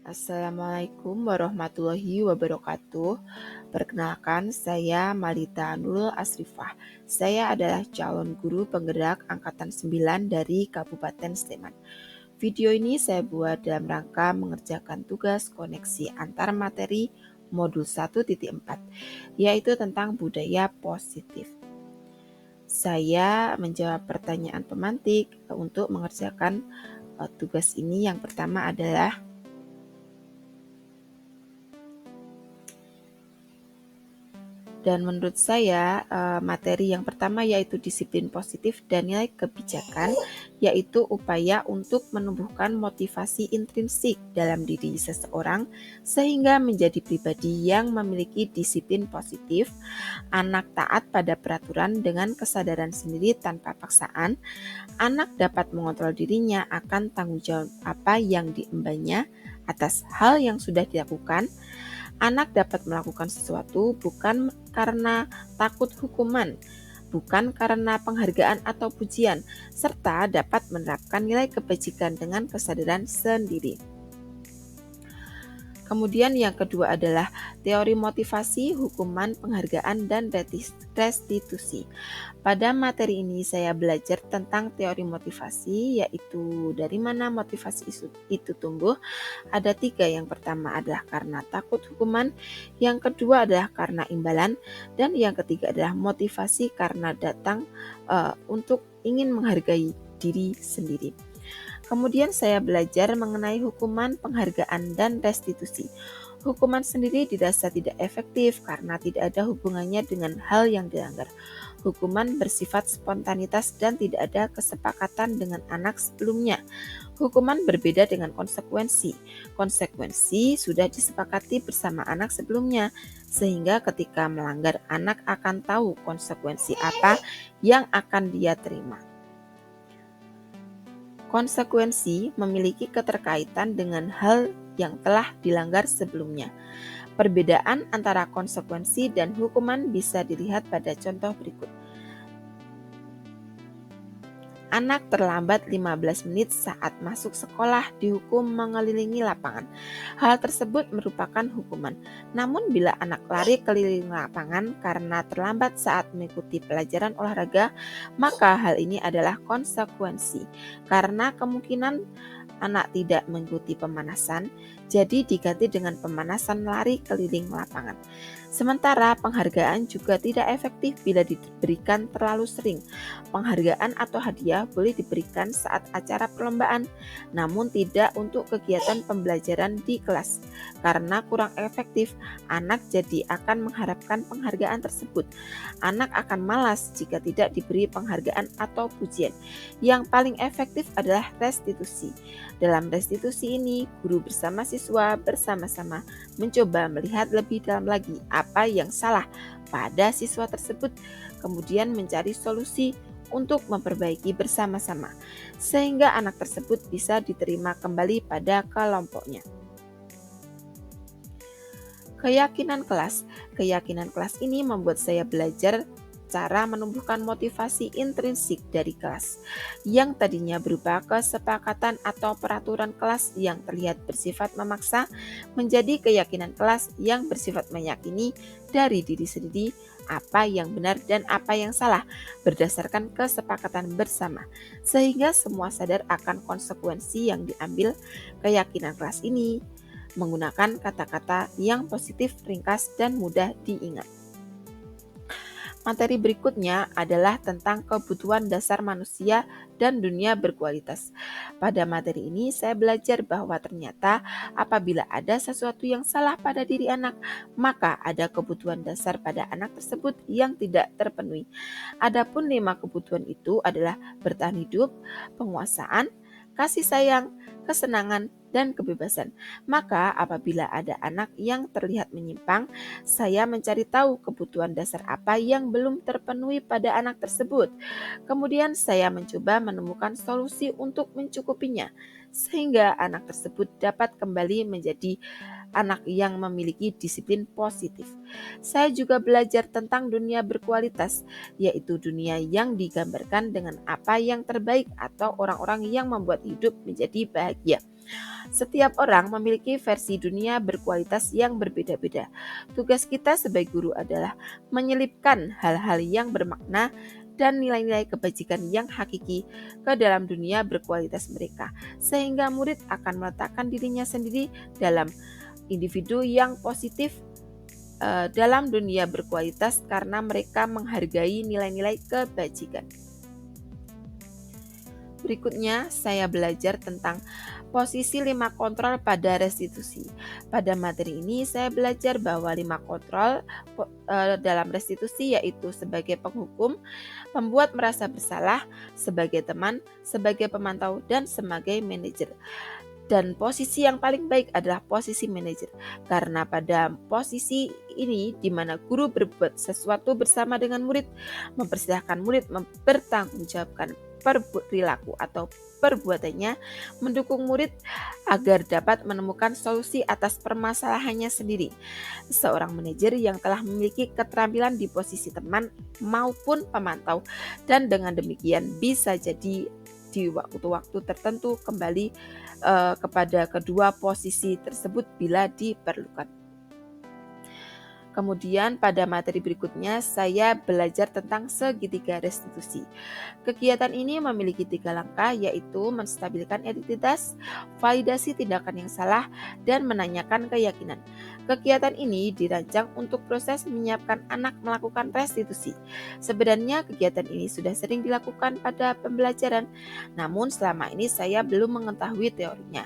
Assalamualaikum warahmatullahi wabarakatuh. Perkenalkan, saya Malita Nurul Asrifah. Saya adalah calon guru penggerak Angkatan 9 dari Kabupaten Sleman. Video ini saya buat dalam rangka mengerjakan tugas koneksi antar materi modul 1.4, yaitu tentang budaya positif. Saya menjawab pertanyaan pemantik untuk mengerjakan tugas ini. Yang pertama adalah Dan menurut saya materi yang pertama yaitu disiplin positif dan nilai kebijakan, yaitu upaya untuk menumbuhkan motivasi intrinsik dalam diri seseorang sehingga menjadi pribadi yang memiliki disiplin positif, anak taat pada peraturan dengan kesadaran sendiri tanpa paksaan, anak dapat mengontrol dirinya akan tanggung jawab apa yang diembannya atas hal yang sudah dilakukan. Anak dapat melakukan sesuatu bukan karena takut hukuman, bukan karena penghargaan atau pujian, serta dapat menerapkan nilai kebajikan dengan kesadaran sendiri. Kemudian yang kedua adalah teori motivasi, hukuman, penghargaan, dan restitusi. Pada materi ini saya belajar tentang teori motivasi, yaitu dari mana motivasi itu tumbuh. Ada 3, yang pertama adalah karena takut hukuman, yang kedua adalah karena imbalan, dan yang ketiga adalah motivasi karena datang untuk ingin menghargai diri sendiri. Kemudian saya belajar mengenai hukuman, penghargaan, dan restitusi. Hukuman sendiri dirasa tidak efektif karena tidak ada hubungannya dengan hal yang dilanggar. Hukuman bersifat spontanitas dan tidak ada kesepakatan dengan anak sebelumnya. Hukuman berbeda dengan konsekuensi. Konsekuensi sudah disepakati bersama anak sebelumnya, sehingga ketika melanggar anak akan tahu konsekuensi apa yang akan dia terima. Konsekuensi memiliki keterkaitan dengan hal yang telah dilanggar sebelumnya. Perbedaan antara konsekuensi dan hukuman bisa dilihat pada contoh berikut. Anak terlambat 15 menit saat masuk sekolah dihukum mengelilingi lapangan. Hal tersebut merupakan hukuman. Namun bila anak lari keliling lapangan karena terlambat saat mengikuti pelajaran olahraga, maka hal ini adalah konsekuensi. Karena kemungkinan anak tidak mengikuti pemanasan, jadi diganti dengan pemanasan lari keliling lapangan. Sementara penghargaan juga tidak efektif bila diberikan terlalu sering. Penghargaan atau hadiah boleh diberikan saat acara perlombaan, namun tidak untuk kegiatan pembelajaran di kelas. Karena kurang efektif, anak jadi akan mengharapkan penghargaan tersebut. Anak akan malas jika tidak diberi penghargaan atau pujian. Yang paling efektif adalah restitusi. Dalam restitusi ini, guru bersama siswa bersama-sama mencoba melihat lebih dalam lagi apa yang salah pada siswa tersebut, kemudian mencari solusi untuk memperbaiki bersama-sama, sehingga anak tersebut bisa diterima kembali pada kelompoknya. Keyakinan kelas. Keyakinan kelas ini membuat saya belajar cara menumbuhkan motivasi intrinsik dari kelas, yang tadinya berupa kesepakatan atau peraturan kelas yang terlihat bersifat memaksa, menjadi keyakinan kelas yang bersifat meyakini dari diri sendiri apa yang benar dan apa yang salah berdasarkan kesepakatan bersama, sehingga semua sadar akan konsekuensi yang diambil. Keyakinan kelas ini menggunakan kata-kata yang positif, ringkas, dan mudah diingat. Materi berikutnya adalah tentang kebutuhan dasar manusia dan dunia berkualitas. Pada materi ini saya belajar bahwa ternyata apabila ada sesuatu yang salah pada diri anak, maka ada kebutuhan dasar pada anak tersebut yang tidak terpenuhi. Adapun 5 kebutuhan itu adalah bertahan hidup, penguasaan, kasih sayang, kesenangan, dan kebebasan. Maka apabila ada anak yang terlihat menyimpang, saya mencari tahu kebutuhan dasar apa yang belum terpenuhi pada anak tersebut. Kemudian saya mencoba menemukan solusi untuk mencukupinya, sehingga anak tersebut dapat kembali menjadi anak yang memiliki disiplin positif. Saya juga belajar tentang dunia berkualitas, yaitu dunia yang digambarkan dengan apa yang terbaik atau orang-orang yang membuat hidup menjadi bahagia. Setiap orang memiliki versi dunia berkualitas yang berbeda-beda. Tugas kita sebagai guru adalah menyelipkan hal-hal yang bermakna dan nilai-nilai kebajikan yang hakiki ke dalam dunia berkualitas mereka, sehingga murid akan meletakkan dirinya sendiri dalam individu yang positif dalam dunia berkualitas karena mereka menghargai nilai-nilai kebajikan. Berikutnya, saya belajar tentang posisi 5 kontrol pada restitusi. Pada materi ini, saya belajar bahwa 5 kontrol dalam restitusi yaitu sebagai penghukum, pembuat merasa bersalah, sebagai teman, sebagai pemantau, dan sebagai manajer. Dan posisi yang paling baik adalah posisi manajer, karena pada posisi ini di mana guru berbuat sesuatu bersama dengan murid, mempersilahkan murid mempertanggungjawabkan perilaku atau perbuatannya, mendukung murid agar dapat menemukan solusi atas permasalahannya sendiri. Seorang manajer yang telah memiliki keterampilan di posisi teman maupun pemantau, dan dengan demikian bisa jadi di waktu-waktu tertentu kembali kepada kedua posisi tersebut bila diperlukan. Kemudian pada materi berikutnya saya belajar tentang segitiga restitusi. Kegiatan ini memiliki 3 langkah, yaitu menstabilkan identitas, validasi tindakan yang salah, dan menanyakan keyakinan. Kegiatan ini dirancang untuk proses menyiapkan anak melakukan restitusi. Sebenarnya kegiatan ini sudah sering dilakukan pada pembelajaran, namun selama ini saya belum mengetahui teorinya.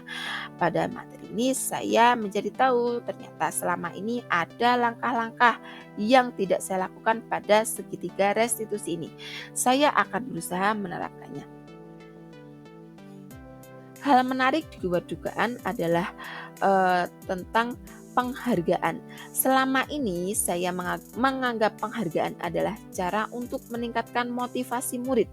Pada materi ini saya menjadi tahu ternyata selama ini ada langkah-langkah yang tidak saya lakukan pada segitiga restitusi ini. Saya akan berusaha menerapkannya. Hal menarik di luar dugaan adalah tentang penghargaan. Selama ini saya menganggap penghargaan adalah cara untuk meningkatkan motivasi murid.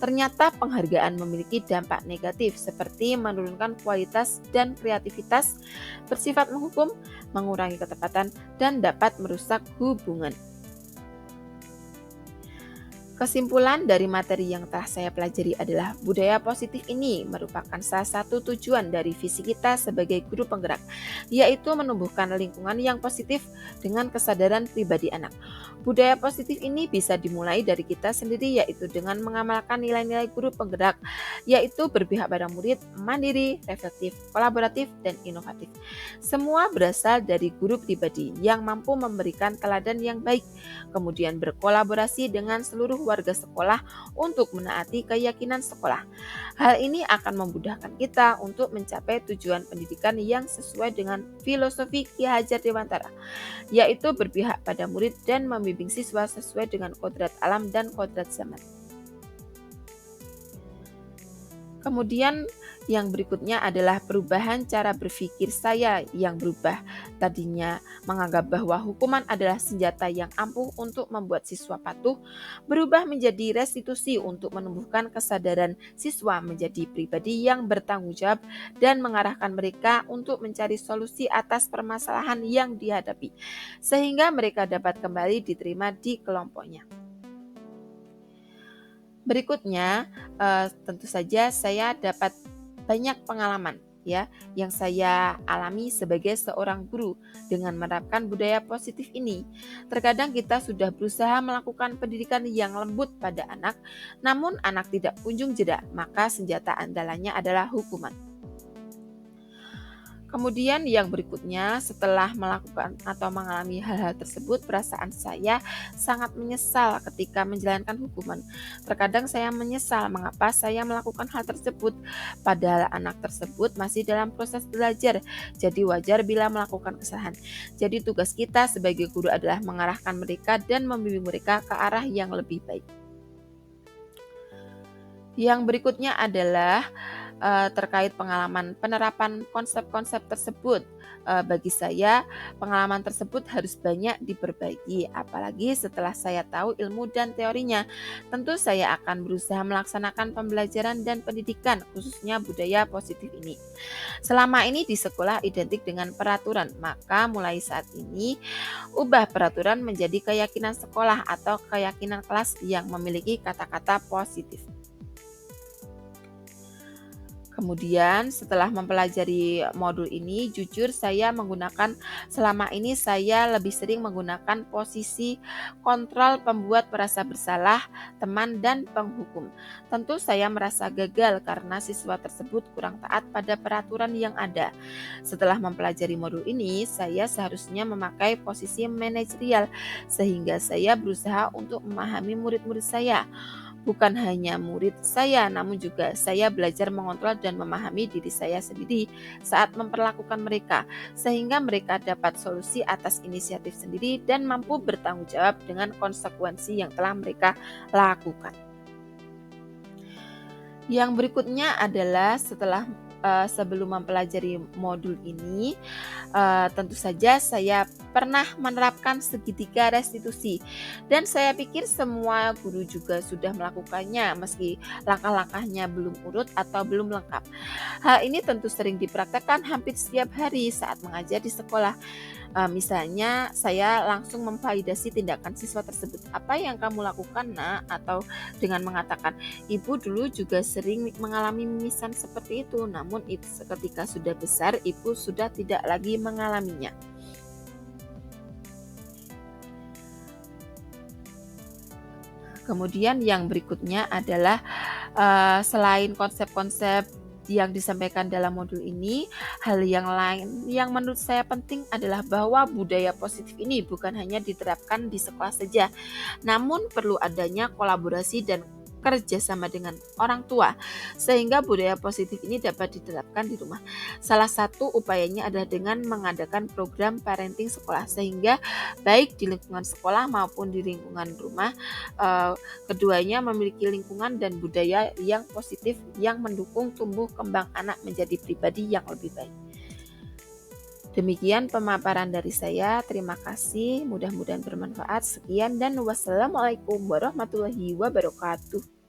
Ternyata penghargaan memiliki dampak negatif seperti menurunkan kualitas dan kreativitas, bersifat menghukum, mengurangi ketepatan, dan dapat merusak hubungan. Kesimpulan dari materi yang telah saya pelajari adalah budaya positif ini merupakan salah satu tujuan dari visi kita sebagai guru penggerak, yaitu menumbuhkan lingkungan yang positif dengan kesadaran pribadi anak. Budaya positif ini bisa dimulai dari kita sendiri, yaitu dengan mengamalkan nilai-nilai guru penggerak, yaitu berpihak pada murid, mandiri, reflektif, kolaboratif, dan inovatif. Semua berasal dari guru pribadi yang mampu memberikan teladan yang baik, kemudian berkolaborasi dengan seluruh warga sekolah untuk menaati keyakinan sekolah. Hal ini akan memudahkan kita untuk mencapai tujuan pendidikan yang sesuai dengan filosofi Ki Hajar Dewantara, yaitu berpihak pada murid dan membimbing siswa sesuai dengan kodrat alam dan kodrat zaman. Kemudian yang berikutnya adalah perubahan cara berpikir saya yang berubah. Tadinya menganggap bahwa hukuman adalah senjata yang ampuh untuk membuat siswa patuh, berubah menjadi restitusi untuk menumbuhkan kesadaran siswa menjadi pribadi yang bertanggung jawab dan mengarahkan mereka untuk mencari solusi atas permasalahan yang dihadapi, sehingga mereka dapat kembali diterima di kelompoknya. Berikutnya, tentu saja saya dapat banyak pengalaman ya yang saya alami sebagai seorang guru dengan menerapkan budaya positif ini. Terkadang kita sudah berusaha melakukan pendidikan yang lembut pada anak, namun anak tidak kunjung jeda, maka senjata andalannya adalah hukuman. Kemudian yang berikutnya, setelah melakukan atau mengalami hal-hal tersebut, perasaan saya sangat menyesal ketika menjalankan hukuman. Terkadang saya menyesal mengapa saya melakukan hal tersebut, padahal anak tersebut masih dalam proses belajar, jadi wajar bila melakukan kesalahan. Jadi tugas kita sebagai guru adalah mengarahkan mereka dan membimbing mereka ke arah yang lebih baik. Yang berikutnya adalah terkait pengalaman penerapan konsep-konsep tersebut. bagi saya pengalaman tersebut harus banyak diperbaiki, apalagi setelah saya tahu ilmu dan teorinya. Tentu saya akan berusaha melaksanakan pembelajaran dan pendidikan, khususnya budaya positif ini. Selama ini di sekolah identik dengan peraturan, maka mulai saat ini ubah peraturan menjadi keyakinan sekolah atau keyakinan kelas yang memiliki kata-kata positif. Kemudian setelah mempelajari modul ini, jujur selama ini saya lebih sering menggunakan posisi kontrol pembuat merasa bersalah, teman, dan penghukum. Tentu saya merasa gagal karena siswa tersebut kurang taat pada peraturan yang ada. Setelah mempelajari modul ini, saya seharusnya memakai posisi manajerial sehingga saya berusaha untuk memahami murid-murid saya. Bukan hanya murid saya, namun juga saya belajar mengontrol dan memahami diri saya sendiri saat memperlakukan mereka, sehingga mereka dapat solusi atas inisiatif sendiri dan mampu bertanggung jawab dengan konsekuensi yang telah mereka lakukan. Yang berikutnya adalah sebelum mempelajari modul ini, tentu saja saya pernah menerapkan segitiga restitusi dan saya pikir semua guru juga sudah melakukannya meski langkah-langkahnya belum urut atau belum lengkap. Hal ini tentu sering dipraktekkan hampir setiap hari saat mengajar di sekolah. Misalnya saya langsung memvalidasi tindakan siswa tersebut. Apa yang kamu lakukan, Nak? Atau dengan mengatakan, Ibu dulu juga sering mengalami mimisan seperti itu, namun ketika sudah besar, Ibu sudah tidak lagi mengalaminya. Kemudian yang berikutnya adalah selain konsep-konsep yang disampaikan dalam modul ini, hal yang lain yang menurut saya penting adalah bahwa budaya positif ini bukan hanya diterapkan di sekolah saja, namun perlu adanya kolaborasi dan kerjasama dengan orang tua, sehingga budaya positif ini dapat diterapkan di rumah. Salah satu upayanya adalah dengan mengadakan program parenting sekolah, sehingga baik di lingkungan sekolah maupun di lingkungan rumah, keduanya memiliki lingkungan dan budaya yang positif yang mendukung tumbuh kembang anak menjadi pribadi yang lebih baik. Demikian pemaparan dari saya. Terima kasih. Mudah-mudahan bermanfaat. Sekian dan wassalamualaikum warahmatullahi wabarakatuh.